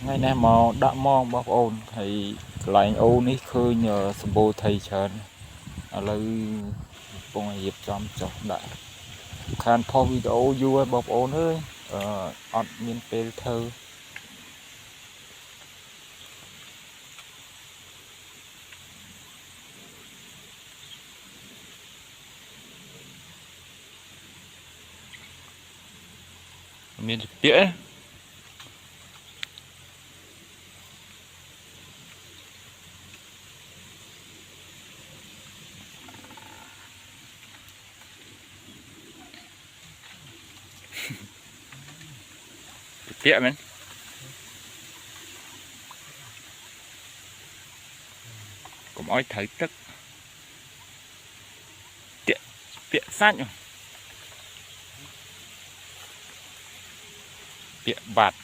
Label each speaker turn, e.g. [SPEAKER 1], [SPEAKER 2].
[SPEAKER 1] Ngày nay mà đã mong bác ôn thì lại ô ní khơi nhờ sầm bô thầy chơn lấy bông hiệp chom chọc đã khan phô video vui bác ôn ơi ọt miền tây thơ miền tía tía mình cũng ói thấy tức tía tía sát nhỉ tía bạt